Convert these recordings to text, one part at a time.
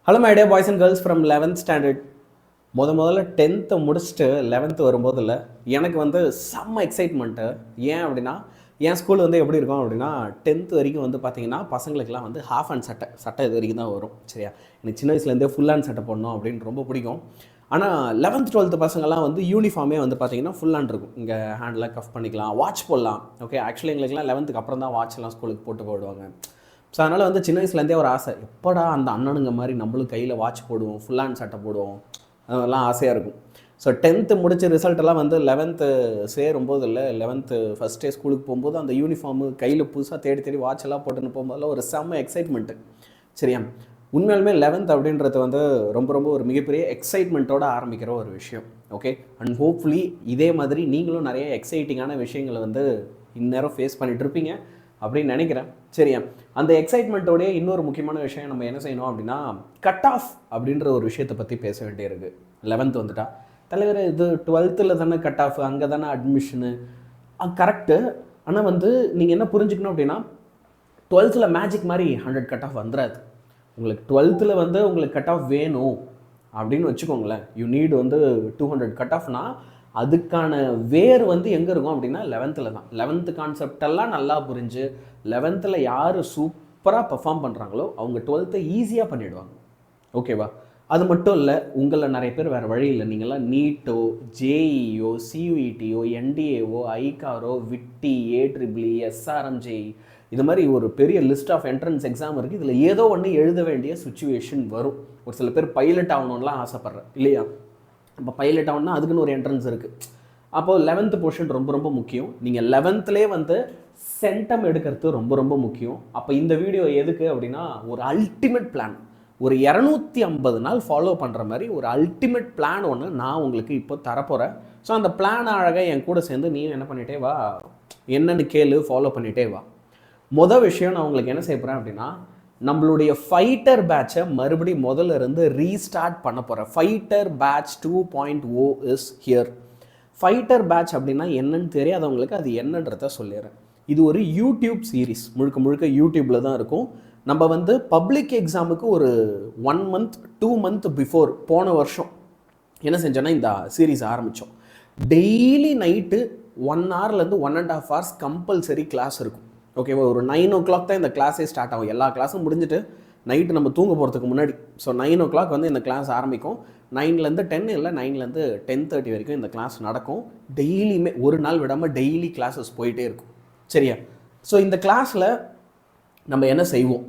Hello my dear boys and girls from 11th standard. முதல்ல 10th முடிச்சுட்டு 11th வரும்போதில் எனக்கு வந்து செம்ம எக்ஸைட்மெண்ட்டு. ஏன் அப்படின்னா என் ஸ்கூல் வந்து எப்படி இருக்கும் அப்படின்னா 10th வரைக்கும் வந்து பார்த்தீங்கன்னா பசங்களுக்குலாம் வந்து ஹாஃப் ஹேண்ட் சட்டை இது வரைக்கும் தான் வரும். சரியா, எனக்கு சின்ன வயசுலேருந்தே ஃபுல் ஹேண்ட் சட்டை போடணும் அப்படின்னு ரொம்ப பிடிக்கும். ஆனால் 11th 12th பசங்கள்லாம் வந்து யூனிஃபார்மே வந்து பார்த்தீங்கன்னா ஃபுல் ஹேண்ட் இருக்கும். இங்கே ஹேண்டில் கஃப் பண்ணிக்கலாம், வாட்ச் போடலாம். ஓகே, ஆக்சுவலி எங்களுக்குலாம் 11th அப்புறம் தான் வாட்ச்லாம் ஸ்கூலுக்கு போட்டு போடுவாங்க. ஸோ அதனால் வந்து சின்ன வயசுலேருந்தே ஒரு ஆசை, எப்படா அந்த அண்ணனுங்க மாதிரி நம்மளும் கையில் வாட்ச் போடுவோம், ஃபுல் ஹேண்ட் சட்டை போடுவோம், அதெல்லாம் ஆசையாக இருக்கும். ஸோ 10th முடிச்ச ரிசல்ட்டெல்லாம் வந்து 11th சேரும்போது இல்லை, 11th ஃபஸ்ட் டே ஸ்கூலுக்கு போகும்போது அந்த யூனிஃபார்மு கையில் புதுசாக தேடி வாட்செல்லாம் போட்டுன்னு போகும்போதில் ஒரு செம்ம எக்ஸைட்மெண்ட்டு. சரியா, உண்மையாலுமே 11th அப்படின்றது வந்து ரொம்ப ஒரு மிகப்பெரிய எக்ஸைட்மெண்ட்டோடு ஆரம்பிக்கிற ஒரு விஷயம். ஓகே, அண்ட் ஹோப்ஃபுல்லி இதே மாதிரி நீங்களும் நிறைய எக்ஸைட்டிங்கான விஷயங்களை வந்து இந்நேரம் ஃபேஸ் பண்ணிகிட்டு இருப்பீங்க அப்படின்னு நினைக்கிறேன். சரியா, அந்த எக்ஸைட்மெண்ட்டோடைய இன்னொரு முக்கியமான விஷயம் நம்ம என்ன செய்யணும் அப்படின்னா கட் ஆஃப் அப்படின்ற ஒரு விஷயத்தை பற்றி பேச வேண்டியிருக்கு. 11th வந்துட்டா தலைவர், இது 12th தானே கட் ஆஃப், அங்கே தானே அட்மிஷனு, கரெக்டு. ஆனால் வந்து நீங்கள் என்ன புரிஞ்சுக்கணும் அப்படின்னா 12th மேஜிக் மாதிரி 100 கட் ஆஃப் வந்துடாது. உங்களுக்கு 12th வந்து உங்களுக்கு கட் ஆஃப் வேணும் அப்படின்னு வச்சுக்கோங்களேன், யூ நீட் வந்து 200 கட் ஆஃப்னா அதுக்கான வேர் வந்து எங்கே இருக்கும் அப்படின்னா 11th தான். 11th கான்செப்டெல்லாம் நல்லா புரிஞ்சு 11th யார் சூப்பராக பர்ஃபார்ம் பண்ணுறாங்களோ அவங்க 12th ஈஸியாக பண்ணிவிடுவாங்க. ஓகேவா, அது மட்டும் இல்லை, உங்களில் நிறைய பேர் வேறு வழி இல்லை, நீங்கள்லாம் நீட்டோ ஜேஇஓ சியூஇடிஓ என்டிஏஓ ஐகாரோ விட்டி ஏட்ரிபிளி எஸ்ஆர்எம்ஜேஇ இது மாதிரி ஒரு பெரிய லிஸ்ட் ஆஃப் என்ட்ரன்ஸ் எக்ஸாம் இருக்குது. இதில் ஏதோ ஒன்று எழுத வேண்டிய சுச்சுவேஷன் வரும். ஒரு சில பேர் பைலட் ஆகணும்லாம் ஆசைப்பட்றேன் இல்லையா, இப்போ பைலட் ஆகணும்னா அதுக்குன்னு ஒரு என்ட்ரன்ஸ் இருக்குது. அப்போது 11th போர்ஷன் ரொம்ப முக்கியம். நீங்கள் 11th வந்து சென்டம் எடுக்கிறது ரொம்ப முக்கியம். அப்போ இந்த வீடியோ எதுக்கு அப்படின்னா ஒரு அல்டிமேட் பிளான், ஒரு 250 நாள் ஃபாலோ பண்ணுற மாதிரி ஒரு அல்டிமேட் பிளான் ஒன்று நான் உங்களுக்கு இப்போ தரப்போகிறேன். ஸோ அந்த பிளான் அழகாக என் கூட சேர்ந்து நீ என்ன பண்ணிகிட்டே வா, என்னென்னு கேளு, ஃபாலோ பண்ணிகிட்டே வா. மொதல் விஷயம் நான் உங்களுக்கு என்ன செய்ய போகிறேன் அப்படின்னா நம்மளுடைய ஃபைட்டர் பேட்சை மறுபடியும் முதல்ல இருந்து ரீஸ்டார்ட் பண்ண போகிறேன். Fighter batch 2.0 is here. Fighter batch அப்படின்னா என்னன்னு தெரியாதவங்களுக்கு அது என்னன்றத சொல்லிடுறேன். இது ஒரு யூடியூப் சீரீஸ், முழுக்க யூடியூப்பில் தான் இருக்கும். நம்ம வந்து பப்ளிக் எக்ஸாமுக்கு ஒரு 1 month 2 month பிஃபோர் போன வருஷம் என்ன செஞ்சோன்னா இந்த சீரீஸ் ஆரம்பித்தோம். டெய்லி நைட்டு 1 hourலேருந்து 1.5 hours கம்பல்சரி கிளாஸ் இருக்கும். ஓகேவா, ஒரு 9 o'clock தான் இந்த கிளாஸே ஸ்டார்ட் ஆகும். எல்லா கிளாஸும் முடிஞ்சுட்டு நைட்டு நம்ம தூங்க போகிறதுக்கு முன்னாடி. ஸோ 9 o'clock வந்து இந்த கிளாஸ் ஆரம்பிக்கும். 9லேருந்து 10 இல்லை 9லேருந்து 10:30 வரைக்கும் இந்த கிளாஸ் நடக்கும். டெய்லியுமே ஒரு நாள் விடாமல் டெய்லி கிளாஸஸ் போயிட்டே இருக்கும். சரியா, ஸோ இந்த கிளாஸில் நம்ம என்ன செய்வோம்,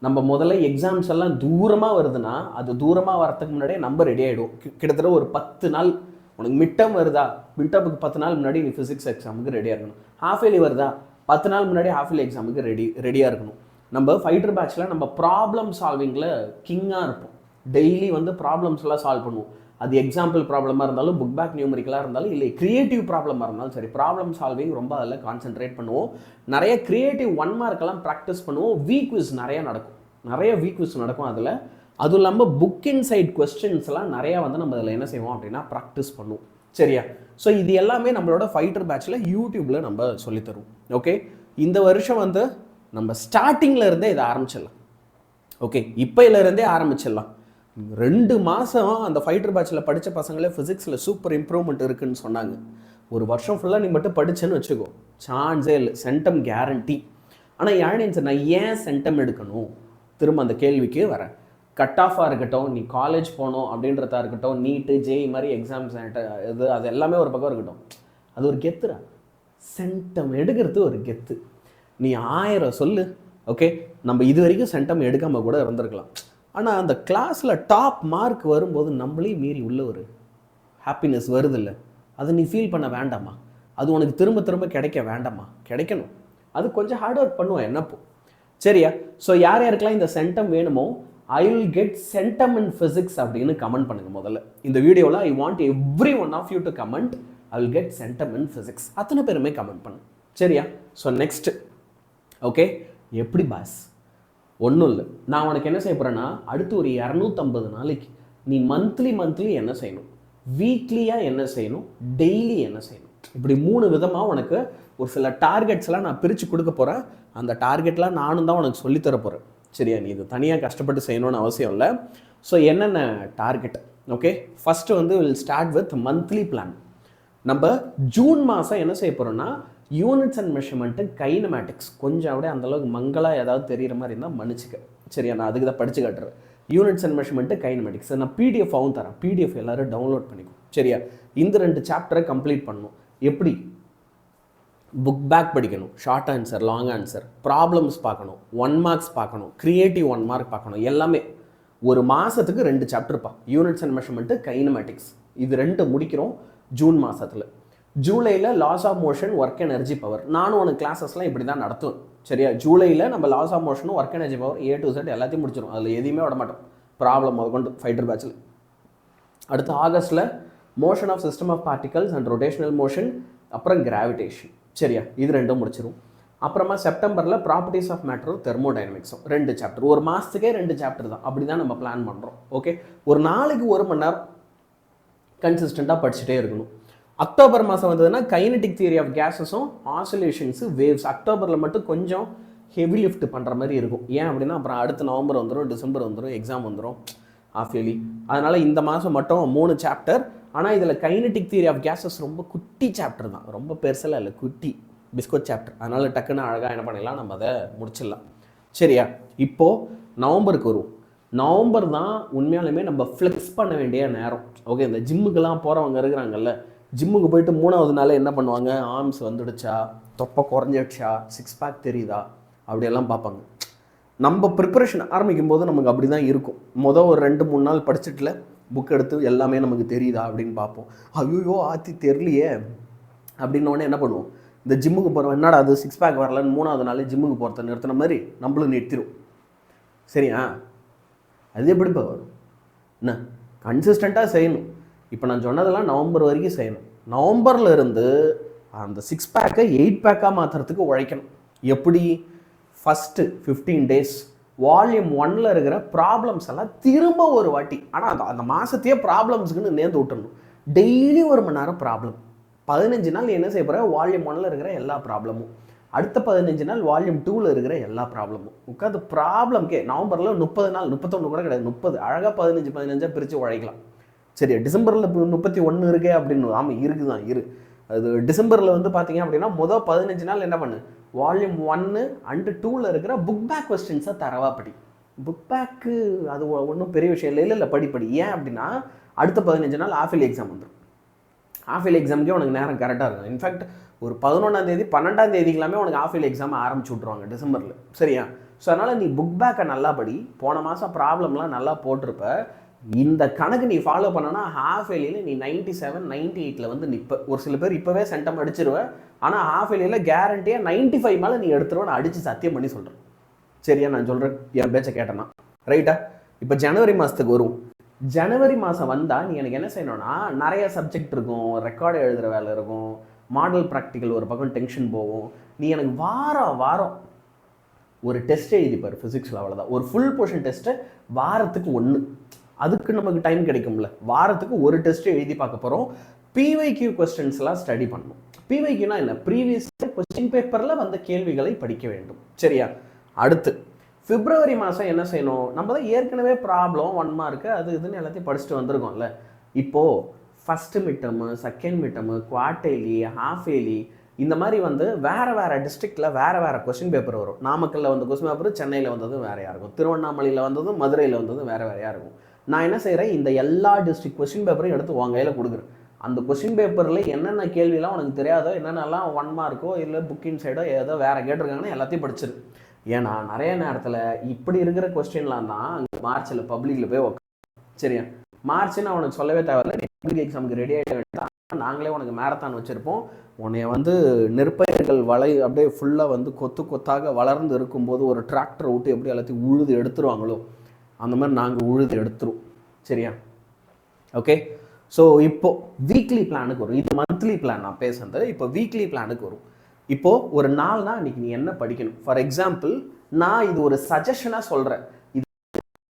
நம்ம முதல்ல எக்ஸாம்ஸ் எல்லாம் தூரமாக வருதுன்னா அது தூரமாக வரத்துக்கு முன்னாடியே நம்ம ரெடி ஆகிடும். கிட்டத்தட்ட ஒரு 10 நாள் உனக்கு மிட்டம் வருதா, மிட்டப்புக்கு 10 நாள் முன்னாடி நீ ஃபிசிக்ஸ் எக்ஸாமுக்கு ரெடியாக இருக்கணும். ஹாஃப் இயர்லி வருதா, 10 நாள் முன்னாடி ஹாஃப் இயர்லி எக்ஸாமுக்கு ரெடியாக இருக்கணும். நம்ம ஃபைட்டர் பேட்சில் நம்ம ப்ராப்ளம் சால்விங்கில் கிங்காக இருப்போம். டெய்லி வந்து ப்ராப்ளம்ஸ்லாம் சால்வ் பண்ணுவோம். அது எக்ஸாம்பிள் ப்ராப்ளமாக இருந்தாலும், புக் பேக் நியூமரிக்கலாக இருந்தாலும், இல்லை க்ரியேட்டிவ் ப்ராப்ளமாக இருந்தாலும் சரி, ப்ராப்ளம் சால்விங் ரொம்ப அதில் கான்சென்ட்ரேட் பண்ணுவோம். நிறைய க்ரியேட்டிவ் 1 markலாம் ப்ராக்டிஸ் பண்ணுவோம். வீக் குவிஸ் நிறைய வீக் குவிஸ் நடக்கும் அதில். அதுவும் இல்லாமல் புக் இன்சைட் கொஸ்டின்ஸ்லாம் நிறையா வந்து நம்ம அதில் என்ன செய்வோம் அப்படின்னா ப்ராக்டிஸ் பண்ணுவோம். சரியா, ஸோ இது எல்லாமே நம்மளோட ஃபைட்டர் பேட்சில் யூடியூப்பில் நம்ம சொல்லித்தருவோம். ஓகே, இந்த வருஷம் வந்து நம்ம ஸ்டார்டிங்கில் இருந்தே இதை ஆரம்பிச்சிடலாம். ஓகே, இப்போலேருந்தே ஆரம்பிச்சிடலாம். 2 மாதம் அந்த ஃபைட்டர் பேட்சில் படித்த பசங்களே ஃபிசிக்ஸில் சூப்பர் இம்ப்ரூவ்மெண்ட் இருக்குதுன்னு சொன்னாங்க. ஒரு வருஷம் ஃபுல்லாக நீ மட்டும் படித்தேன்னு வச்சுக்கோ, சான்ஸே இல்லை, சென்டம் கேரண்டி. ஆனால் யாழினி சார், நான் ஏன் சென்டம் எடுக்கணும், திரும்ப அந்த கேள்விக்கு வரேன். கட் ஆஃபாக இருக்கட்டும், நீ காலேஜ் போகணும் அப்படின்றதா இருக்கட்டும், நீட்டு ஜேஇ மாதிரி எக்ஸாம்ஸ் இது அது எல்லாமே ஒரு பக்கம் இருக்கட்டும், அது ஒரு கெத்துரா. சென்டம் எடுக்கிறது ஒரு கெத்து. நீ 1000 சொல்லு, ஓகே, நம்ம இது வரைக்கும் சென்டம் எடுக்காமல் கூட இருந்திருக்கலாம். ஆனால் அந்த கிளாஸில் டாப் மார்க் வரும்போது நம்மளே மீறி உள்ள ஒரு ஹாப்பினஸ் வருது இல்லை, அதை நீ ஃபீல் பண்ண வேண்டாமா? அது உனக்கு திரும்ப கிடைக்க வேண்டாமா? கிடைக்கணும். அது கொஞ்சம் ஹார்ட் ஒர்க் பண்ணுவோம் என்னப்போ. சரியா, ஸோ யாருக்கெல்லாம் இந்த சென்டம் வேணுமோ I will get centum in physics அப்படின்னு கமெண்ட் பண்ணுங்கள். முதல்ல இந்த வீடியோவில் I want every one of you to comment I will get centum in physics. அத்தனை பேருமே கமெண்ட் பண்ணு. சரியா, ஸோ நெக்ஸ்ட். ஓகே, எப்படி பாஸ், ஒன்றும் இல்லை, நான் உனக்கு என்ன செய்ய போகிறேன்னா அடுத்து ஒரு 250 நாளைக்கு நீ மந்த்லி என்ன செய்யணும், வீக்லியாக என்ன செய்யணும், டெய்லி என்ன செய்யணும், இப்படி 3 விதமாக உனக்கு ஒரு சில டார்கெட்ஸ்லாம் நான் பிரித்து கொடுக்க போகிறேன். அந்த டார்கெட்லாம் நானும் தான் உனக்கு சொல்லித்தர போகிறேன். சரியா? நீ இது தனியாக கஷ்டப்பட்டு செய்யணும்னு அவசியம் இல்லை. ஸோ என்னென்ன டார்கெட்? ஓகே, ஃபஸ்ட்டு வந்து will start with monthly plan. நம்ம ஜூன் மாதம் என்ன செய்ய போகிறோம்னா யூனிட்ஸ் அண்ட் மெஷர்மெண்ட்டு கைனமேட்டிக்ஸ். கொஞ்சம் அப்படியே அந்தளவுக்கு மங்களாக ஏதாவது தெரிகிற மாதிரி இருந்தால் மன்னிச்சுக்க, சரியா? நான் அதுக்கு தான் படித்து காட்டுறேன். யூனிட்ஸ் அண்ட் மெஷர்மெண்ட்டு கைனமேட்டிக்ஸ் நான் பிடிஎஃபாகவும் தரேன். பிடிஎஃப் எல்லோரும் டவுன்லோட் பண்ணிக்கும், சரியா? இந்த 2 சாப்டரை கம்ப்ளீட் பண்ணணும். எப்படி? புக் பேக் படிக்கணும், short answer, long answer, problems பார்க்கணும், 1 மார்க்ஸ் பார்க்கணும், க்ரியேட்டிவ் 1 மார்க் பார்க்கணும். எல்லாமே ஒரு மாதத்துக்கு 2 சாப்டர்ப்பா. யூனிட்ஸ் அண்ட் மெஷர்மெண்ட்டு கைனமேட்டிக்ஸ் இது 2 முடிக்கிறோம் ஜூன் மாதத்தில். ஜூலையில் laws of motion, work energy power. நானும் உனக்கு கிளாஸஸ்லாம் இப்படி தான் நடத்துவேன், சரியா? ஜூலையில் நம்ம லாஸ் ஆஃப் மோஷனும் work energy power A to Z எல்லாத்தையும் முடிச்சிடும். அதில் எதையுமே விட மாட்டோம், ப்ராப்ளம் கொண்டு ஃபைட்டர் பேட்சில். அடுத்து ஆகஸ்ட்டில் motion of system of particles and rotational motion, அப்புறம் கிராவிடேஷன், சரியா? இது 2 முடிச்சிடும். அப்புறமா செப்டம்பரில் ப்ராப்பர்ட்டிஸ் ஆஃப் மேட்டரும் தெர்மோடைனமிக்ஸும் 2 சாப்டர். ஒரு மாதத்துக்கே 2 சாப்டர் தான். அப்படி தான் நம்ம பிளான் பண்ணுறோம். ஓகே, ஒரு நாளைக்கு 1 மணி நேரம் கன்சிஸ்டண்ட்டாக படிச்சுட்டே இருக்கணும். அக்டோபர் மாதம் வந்ததுன்னா கைனடிக் தியரி ஆஃப் கேஸஸும் ஆசிலேஷன்ஸு, வேவ்ஸ். அக்டோபரில் மட்டும் கொஞ்சம் ஹெவி லிஃப்ட் பண்ணுற மாதிரி இருக்கும். ஏன் அப்படின்னா அப்புறம் அடுத்து நவம்பர் வந்துடும், டிசம்பர் வந்துடும், எக்ஸாம் வந்துடும், ஆஃப் இயர்லி. அதனால் இந்த மாதம் மட்டும் 3 சாப்டர். ஆனால் இதில் கைனடிக் தியரி ஆஃப் கேஸஸ் ரொம்ப குட்டி சாப்டர் தான், ரொம்ப பெருசெல்லாம் இல்லை, குட்டி பிஸ்கோட் சாப்டர். அதனால் டக்குன்னு அழகாக என்ன பண்ணிடலாம், நம்ம அதை முடிச்சிடலாம், சரியா? இப்போது நவம்பருக்கு வரும். நவம்பர் தான் உண்மையாலுமே நம்ம ஃப்ளெக்ஸ் பண்ண வேண்டிய நேரம். ஓகே, இந்த ஜிம்முக்கெல்லாம் போகிறவங்க இருக்கிறாங்கல்ல, ஜிம்முக்கு போயிட்டு 3வது நாள் என்ன பண்ணுவாங்க, ஆர்ம்ஸ் வந்துடுச்சா, தொப்பை குறைஞ்சிடுச்சா, 6 பேக் தெரியுதா, அப்படியெல்லாம் பார்ப்பாங்க. நம்ம ப்ரிப்பரேஷன் ஆரம்பிக்கும் போது நமக்கு அப்படி தான் இருக்கும். ஒரு 2-3 நாள் படிச்சுட்டுல புக் எடுத்து எல்லாமே நமக்கு தெரியுதா அப்படின்னு பார்ப்போம். ஐயோ ஆத்தி தெரியலையே அப்படின்னோடனே என்ன பண்ணுவோம், இந்த ஜிம்முக்கு போகிறோம், என்னடா அது 6 பேக் வரலன்னு 3வது நாள் ஜிம்முக்கு போகிறத நிறுத்தின மாதிரி நம்மளும் நிறுத்திடும், சரியா? அது எப்படிப்பா வரும்? என்ன கன்சிஸ்டண்ட்டாக செய்யணும். இப்போ நான் சொன்னதெல்லாம் நவம்பர் வரைக்கும் செய்யணும். நவம்பரில் இருந்து அந்த 6 பேக்கை 8 பேக்காக மாற்றுறதுக்கு உழைக்கணும். எப்படி? ஃபஸ்ட்டு 15 days வால்யூம் 1ல் இருக்கிற ப்ராப்ளம்ஸ் எல்லாம் திரும்ப ஒரு வாட்டி, ஆனால் அந்த மாதத்தையே ப்ராப்ளம்ஸுக்குன்னு நேர்ந்து விட்டுடணும். டெய்லி 1 மணி நேரம் ப்ராப்ளம். 15 நாள் என்ன செய்ய போகிற, வால்யூம் 1ல் இருக்கிற எல்லா ப்ராப்ளமும், அடுத்த 15 நாள் வால்யூம் 2ல் இருக்கிற எல்லா ப்ராப்ளமும் உட்காந்து ப்ராப்ளம்கே. நவம்பரில் 30 நாள், 31 கூட கிடையாது, 30 அழகாக 15 பிரித்து உழைக்கலாம், சரியா? டிசம்பரில் 31 இருக்கே அப்படின்னு, ஆமாம் இருக்குது தான் அது டிசம்பரில் வந்து பார்த்தீங்க அப்படின்னா 15 நாள் என்ன பண்ணு, வால்யூம் 1 and 2ல் இருக்கிற புக் பேக் கொஸ்டின்ஸை தரவா படி. புக் பேக்கு அது ஒன்றும் பெரிய விஷயம் இல்லை, படி. ஏன் அப்படின்னா அடுத்த 15 நாள் ஆஃப் இயர்லி எக்ஸாம் வந்துடும். ஆஃப் இயர்லி எக்ஸாமுக்கே உனக்கு நேரம் கரெக்டாக இருக்கும். இன்ஃபேக்ட் ஒரு 11ஆம் தேதி 12ஆம் தேதிக்கெல்லாமே உனக்கு ஆஃப் இயர்லி எக்ஸாம் ஆரம்பிச்சு விட்ருவாங்க டிசம்பரில், சரியா? ஸோ அதனால் நீ புக் பேக்கை நல்லா படி. போன மாதம் ப்ராப்ளம்லாம் நல்லா போட்டிருப்ப. இந்த கணக்கு நீ ஃபாலோ பண்ணனா ஹாஃப் இயர்லியில் நீ 97, 98ல் வந்து நிற்ப. ஒரு சில பேர் இப்போவே சென்டம் அடிச்சிருவேன், ஆனால் ஹாஃப் இயர்லியில் கேரண்டியாக 95 மேலே நீ எடுத்துருவேன். நான் அடித்து சத்தியம் பண்ணி சொல்கிறேன், சரியா? நான் சொல்கிறேன், என் பேச்சை கேட்டேன்னா ரைட்டா? இப்போ ஜனவரி மாதத்துக்கு வரும். ஜனவரி மாதம் வந்தால் நீ எனக்கு என்ன செய்யணும்னா, நிறைய சப்ஜெக்ட் இருக்கும், ரெக்கார்டு எழுதுகிற வேலை இருக்கும், மாடல் ப்ராக்டிக்கல் ஒரு பக்கம் டென்ஷன் போகும். நீ எனக்கு வாரம் ஒரு டெஸ்ட் எழுதிப்பார் ஃபிசிக்ஸில், அவ்வளோதான். ஒரு ஃபுல் போர்ஷன் டெஸ்ட்டை வாரத்துக்கு 1, அதுக்கு நமக்கு டைம் கிடைக்கும்ல. வாரத்துக்கு ஒரு டெஸ்ட் எழுதி பார்க்க போகிறோம். பிவைக்யூ கொஸ்டின்ஸ்லாம் ஸ்டடி பண்ணணும். பிவைக்யூனா என்ன? ப்ரீவியஸ் கொஸ்டின் பேப்பரில் வந்த கேள்விகளை படிக்க வேண்டும், சரியா? அடுத்து பிப்ரவரி மாதம் என்ன செய்யணும், நம்ம தான் ஏற்கனவே ப்ராப்ளம் 1 மார்க்கு அது இதுன்னு எல்லாத்தையும் படிச்சுட்டு வந்திருக்கோம்ல. இப்போது first midterm, second midterm, quarterly, half yearly, இந்த மாதிரி வந்து வேறு டிஸ்ட்ரிக்டில் வேறு கொஸ்டின் பேப்பர் வரும். நாமக்கல்லில் வந்த கொஸ்டின் பேப்பர் சென்னையில் வந்ததும் வேறையாக இருக்கும், திருவண்ணாமலையில் வந்ததும் மதுரையில் வந்ததும் வேறையாக இருக்கும். நான் என்ன செய்கிறேன், இந்த எல்லா டிஸ்ட்ரிக்ட் கொஸ்டின் பேப்பரையும் எடுத்து உன் கையில் கொடுக்குறேன். அந்த கொஸ்டின் பேப்பரில் என்னென்ன கேள்விலாம் உனக்கு தெரியாதோ, என்னென்னலாம் 1 மார்க்கோ இல்லை புக்கின் சைடோ ஏதோ வேறு கேட்டிருக்காங்கன்னா எல்லாத்தையும் படிச்சிரு. ஏன்னா நிறைய நேரத்தில் இப்படி இருக்கிற கொஸ்டின்லாம் தான் அங்கே மார்ச்சில் பப்ளிக்கில் போய் உட்காந்து, சரியா? மார்ச்னு அவனுக்கு சொல்லவே தேவையில்லை, நீ பப்ளிக் எக்ஸாமுக்கு ரெடி ஆகிட வேண்டாம். நாங்களே உனக்கு மேரத்தான் வச்சுருப்போம். உன்னைய வந்து நெற்பயிர்கள் அப்படியே ஃபுல்லாக வந்து கொத்தாக வளர்ந்து இருக்கும்போது ஒரு டிராக்டரை விட்டு எப்படி எல்லாத்தையும் உழுது எடுத்துருவாங்களோ அந்த மாதிரி நாங்கள் உழுது எடுத்துருவோம், சரியா? ஓகே, ஸோ இப்போது வீக்லி பிளானுக்கு வரும். இது மந்த்லி பிளான் நான் பேசுறது. இப்போ வீக்லி பிளானுக்கு வரும். இப்போது ஒரு நாள்னா இன்றைக்கி நீ என்ன படிக்கணும். ஃபார் எக்ஸாம்பிள் நான் இது ஒரு சஜஷனாக சொல்கிறேன், இது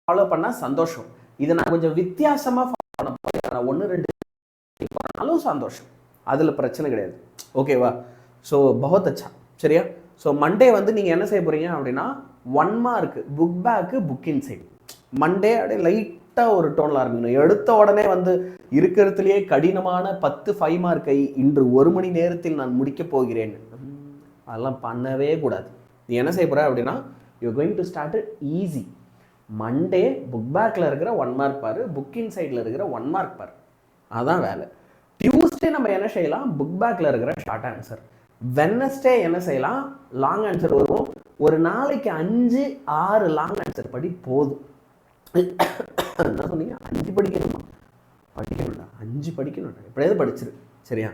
ஃபாலோ பண்ணால் சந்தோஷம். இதை நான் கொஞ்சம் வித்தியாசமாக ஃபாலோ பண்ண போகிறேன், 1-2 பண்ணாலும் சந்தோஷம், அதில் பிரச்சனை கிடையாது, ஓகேவா? ஸோ பகத் அச்சா, சரியா? ஸோ மண்டே வந்து நீங்கள் என்ன செய்ய போகிறீங்க அப்படின்னா 1 mark book bag book inside. Monday அப்படியே லைட்டாக ஒரு டோனில் ஆரம்பிக்கணும். எடுத்த உடனே வந்து இருக்கிறதுலேயே கடினமான 10 5 மார்க்கை இன்று 1 மணி நேரத்தில் நான் முடிக்கப் போகிறேன். அதெல்லாம் பண்ணவே கூடாது. நீ என்ன செய்ய போகிற அப்படின்னா, you going to start it easy. Monday book பேக்கில் இருக்கிற 1 மார்க் பாரு, புக் இன்சைடில் இருக்கிற 1 மார்க் பாரு, அதான் வேலை. டியூஸ்டே நம்ம என்ன செய்யலாம், புக் பேக்கில் இருக்கிற ஷார்ட் ஆன்சர். வெட்னஸ்டே என்ன செய்யலாம், லாங் ஆன்சர் வருவோம். ஒரு நாளைக்கு 5 6 லாங் ஆன்சர் படி போதும். என்ன சொன்னீங்க, 5 படிக்கணுமா? படிக்கணும்டா, 5 படிக்கணும்டா, எப்படியாவது படிச்சிரு. சரியா?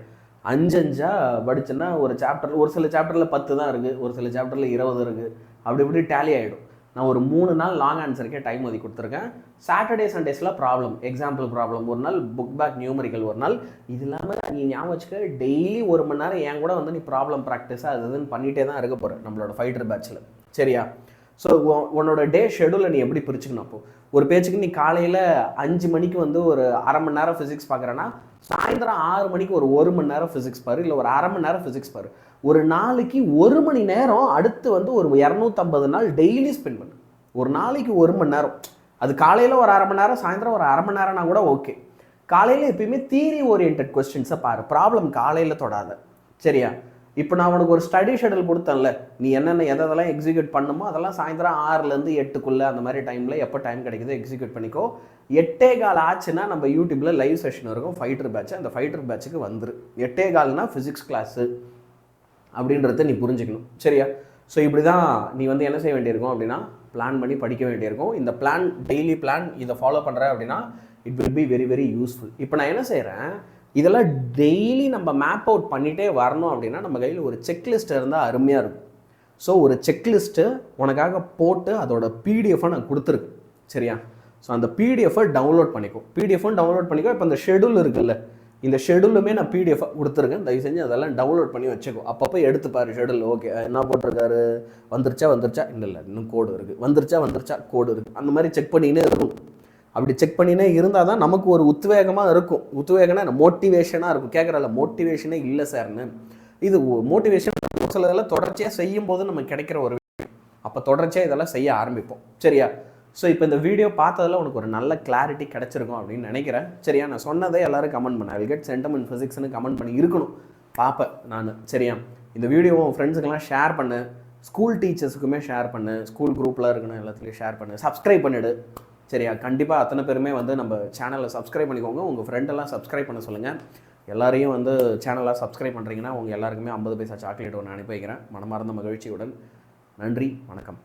5 படிச்சுன்னா ஒரு சாப்டர், ஒரு சில சாப்டரில் 10 தான் இருக்குது, ஒரு சில சாப்டரில் 20 இருக்குது, அப்படி இப்படி டேலி ஆகிடும். நான் ஒரு 3 நாள் லாங் ஆன்சருக்கே டைம் ஒதுக்கி கொடுத்துருக்கேன். சாட்டர்டே சண்டேஸில் ப்ராப்ளம், எக்ஸாம்பிள் ப்ராப்ளம் ஒரு நாள், புக் பேக் நியூமரிக்கல் ஒரு நாள். இது இல்லாமல் நீ ஞாபகம் வச்சுக்க, டெய்லி 1 மணி நேரம் என் கூட வந்து நீ ப்ராப்ளம் ப்ராக்டிஸாக அது இதுன்னு பண்ணிகிட்டே தான் இருக்க போகிற நம்மளோட ஃபைட்டர் பேட்சில். சரியா? ஸோ உன்னோட டே ஷெடியூலை நீ எப்படி பிரிச்சுக்கணும்? அப்போது ஒரு பேச்சுக்கு நீ காலையில் 5 மணிக்கு வந்து ஒரு அரை மணி நேரம் ஃபிசிக்ஸ் பார்க்குறேன்னா, சாயந்தரம் 6 மணிக்கு ஒரு 1 மணி நேரம் ஃபிசிக்ஸ் பாரு, இல்லை ஒரு அரை மணி நேரம் ஃபிசிக்ஸ் பாரு. ஒரு நாளைக்கு 1 மணி நேரம், அடுத்து வந்து ஒரு 250 நாள் டெய்லி ஸ்பெண்ட் பண்ணு. ஒரு நாளைக்கு 1 மணி நேரம், அது காலையில் ஒரு அரை மணி நேரம், சாயந்தரம் ஒரு அரை மணி நேரம்னா கூட ஓகே. காலையில் எப்பயுமே தியரி ஓரியன்ட் கொஸ்டின்ஸை பாரு, ப்ராப்ளம் காலையில் தொடாத. சரியா? இப்போ நான் உனக்கு ஒரு ஸ்டடி ஷெடியூல் கொடுத்தேன்ல, நீ என்னென்ன எதெல்லாம் எக்ஸிக்யூட் பண்ணுமோ அதெல்லாம் சாயந்தரம் 6லேருந்து 8க்குள்ளே அந்த மாதிரி டைமில் எப்போ டைம் கிடைக்குதோ எக்ஸிக்யூட் பண்ணிக்கோ. 8:15 ஆச்சுன்னா நம்ம யூடியூப்பில் லைவ் செஷன் இருக்கும், ஃபைட்டர் பேட்ச். அந்த ஃபைட்டர் பேட்சுக்கு வந்துரு. 8:15னா ஃபிசிக்ஸ் கிளாஸு அப்படின்றத நீ புரிஞ்சுக்கணும். சரியா? ஸோ இப்படி தான் நீ வந்து என்ன செய்ய வேண்டியிருக்கும் அப்படின்னா, பிளான் பண்ணி படிக்க வேண்டியிருக்கும். இந்த பிளான், டெய்லி பிளான் இதை ஃபாலோ பண்ணுறேன் அப்படின்னா it will be very very useful. இப்போ நான் என்ன செய்கிறேன், இதெல்லாம் டெய்லி நம்ம மேப் அவுட் பண்ணிகிட்டே வரணும் அப்படின்னா நம்ம கையில் ஒரு செக்லிஸ்ட் இருந்தால் அருமையாக இருக்கும். ஸோ ஒரு செக்லிஸ்ட்டு உனக்காக போட்டு அதோட பிடிஎஃபை நான் கொடுத்துருக்கேன். சரியா? ஸோ அந்த பிடிஎஃபை டவுன்லோட் பண்ணிக்கோ. பிடிஎஃபும் டவுன்லோட் பண்ணிக்கோ. இப்போ இந்த ஷெடியூல் இருக்குல்ல, இந்த ஷெடியூலுமே நான் பிடிஎஃப் கொடுத்துருக்கேன். தயவு செஞ்சு அதெல்லாம் டவுன்லோட் பண்ணி வச்சுக்கோ. அப்பப்போ எடுத்துப்பாரு ஷெடியூல். ஓகே, என்ன போட்டிருக்காரு, வந்துருச்சா இல்லை இன்னும் கோடு இருக்குது, வந்துருச்சா கோடு இருக்குது, அந்த மாதிரி செக் பண்ணினே இருக்கும். அப்படி செக் பண்ணினே இருந்தால் தான் நமக்கு ஒரு உத்வேகமாக இருக்கும். உத்வேகம்னா மோட்டிவேஷனாக இருக்கும். கேட்குறல, மோட்டிவேஷனே இல்லை சார்னு. இது மோட்டிவேஷன் சில இதெல்லாம் தொடர்ச்சியாக செய்யும் போது நமக்கு கிடைக்கிற ஒரு விஷயம். அப்போ தொடர்ச்சியாக இதெல்லாம் செய்ய ஆரம்பிப்போம். சரியா? ஸோ இப்போ இந்த வீடியோ பார்த்ததில் உனக்கு ஒரு நல்ல கிளாரிட்டி கிடச்சிருக்கும் அப்படின்னு நினைக்கிறேன். சரியா? நான் சொன்னதே எல்லோரும் கமெண்ட் பண்ணேன். I will get centum in ஃபிசிக்ஸ்னு கமெண்ட் பண்ணி இருக்கணும், பார்ப்பேன் நான். சரியா? இந்த வீடியோவை உன் ஃப்ரெண்ட்ஸுக்கெல்லாம் ஷேர் பண்ணு, ஸ்கூல் டீச்சர்ஸுக்குமே ஷேர் பண்ணு, ஸ்கூல் குரூப்பில் இருக்கணும் எல்லாத்துலேயும் ஷேர் பண்ணு, சப்ஸ்கிரைப் பண்ணிவிடு. சரியா? கண்டிப்பாக அத்தனை பேருமே வந்து நம்ம சேனலை சப்ஸ்கிரைப் பண்ணிக்கோங்க. உங்கள் ஃப்ரெண்டெல்லாம் சப்ஸ்கிரைப் பண்ண சொல்லுங்கள். எல்லாரையும் வந்து சேனலாக சப்ஸ்கிரைப் பண்ணுறீங்கன்னா உங்கள் எல்லாருக்குமே 50 பைசா சாக்லேட் ஒன்று அனுப்பி வைக்கிறேன். மனமார்ந்த மகிழ்ச்சியுடன். நன்றி, வணக்கம்.